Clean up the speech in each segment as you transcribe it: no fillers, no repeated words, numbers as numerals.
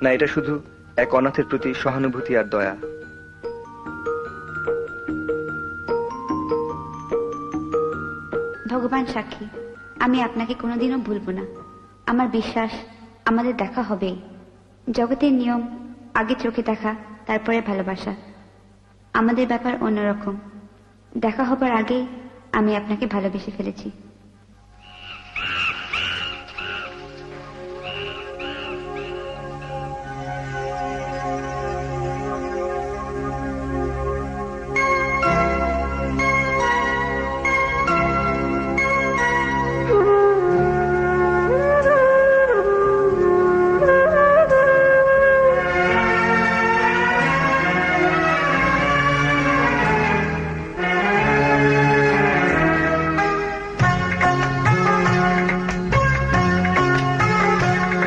না, এটা শুধু এক অনাথের প্রতি সহানুভূতি আর দয়া। ভগবান সাক্ষী, আমি আপনাকে কোনোদিনও ভুলবো না। আমার বিশ্বাস আমাদের দেখা হবেই। জগতের নিয়ম, আগে চোখে দেখা, তারপরে ভালোবাসা। আমাদের ব্যাপার অন্যরকম। দেখা হবার আগে আমি আপনাকে ভালোবেসে ফেলেছি।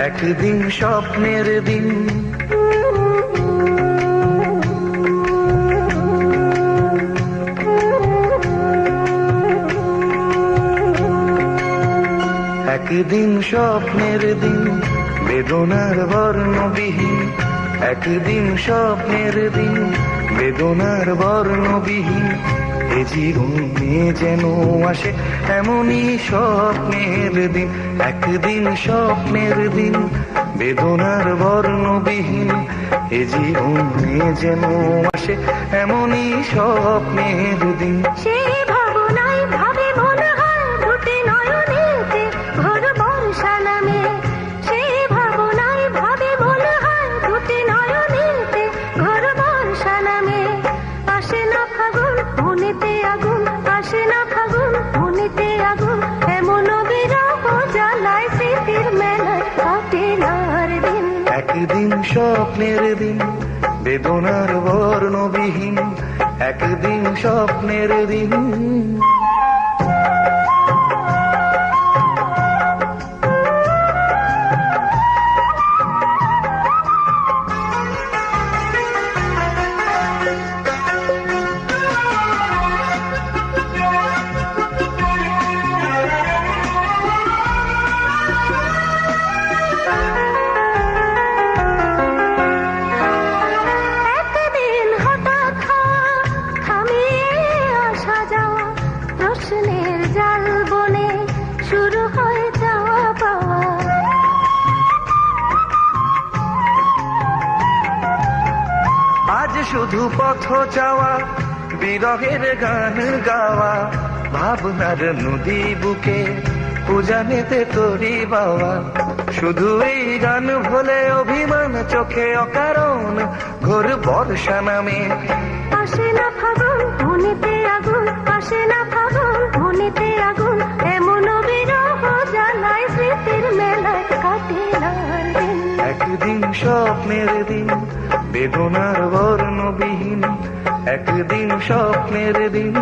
একদিন স্বপ্নের দিন, একদিন স্বপ্নের দিন, বেদনার বর্ণবিহীন। একদিন স্বপ্নের দিন, বেদনার বর্ণবিহীন। এ জীবনে যেন আসে এমনই স্বপ্নের দিন। একদিন স্বপ্নের দিন, বেদনার বর্ণবিহীন। এ জীবনে যেন আসে এমনই স্বপ্নের দিন। সেই ভাবনায় ভাবে মনে হয় দুটি নয়নেতে ঘোর বর্ষা নামে। সেই ভাবনায় ভাবে মনে হয় দুটি নয়নেতে ঘোর বর্ষা নামে। আসে না ফাগুন মনেতে আগুন, আসে না ফাগুন মনেতে আগুন। এমন বিরহ জ্বালায় স্মৃতির মেলায় কাটে না আর দিন। একদিন স্বপ্নের দিন, বেদনার বর্ণবিহীন। একদিন স্বপ্নের দিন। একদিন হঠাৎ হওয়া থামিয়ে আসা যাওয়া, প্রশ্নের জাল বনে শুরু হয়ে যাওয়া পাওয়া। আজ শুধু পথ চাওয়া, বিরহের গান গাওয়া। ভাবনার নদী বুকে উজানেতে তরি বাওয়া। শুধু এই গান ভোলে অভিমান চোখে অকারণ ঘোর বর্ষা নামে। আসে না ফাগুন মনেতে আগুন, আসে না ফাগুন মনেতে আগুন। এমন বিরহ জ্বালায় স্মৃতির মেলায় কাটে না আর দিন। একদিন স্বপ্নের দিন, বেদনার বর্ণবিহীন। একদিন স্বপ্নের দিন।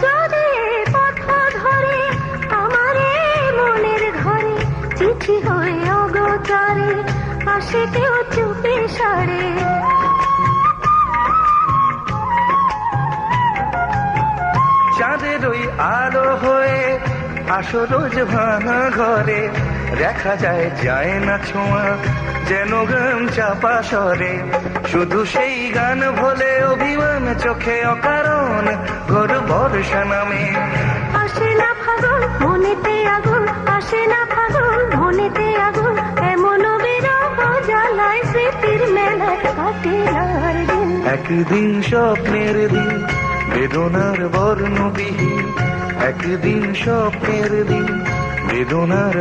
যদি পথ ধরে আমার এই মনের ঘরে চিঠি হয়ে অগোচরে আসে কেউ চুপে সারে। চাঁদের ওই আলো হয়ে আসো রোজ ভাঙা ঘরে। দেখা যায় যায় না ছোঁয়া, যেন গান চাপা স্বরে। শুধু সেই গান ভোলে অভিমান চোখে অকারণ ঘোর বর্ষা নামে। আসে না ফাগুন মনেতে আগুন, আসে না ফাগুন মনেতে আগুন। এমন বিরহ জ্বালায় স্মৃতির মেলায় কাটে না আর দিন। একদিন স্বপ্নের দিন, বেদনার বর্ণবিহীন। একদিন স্বপ্নের দিন, বেদনার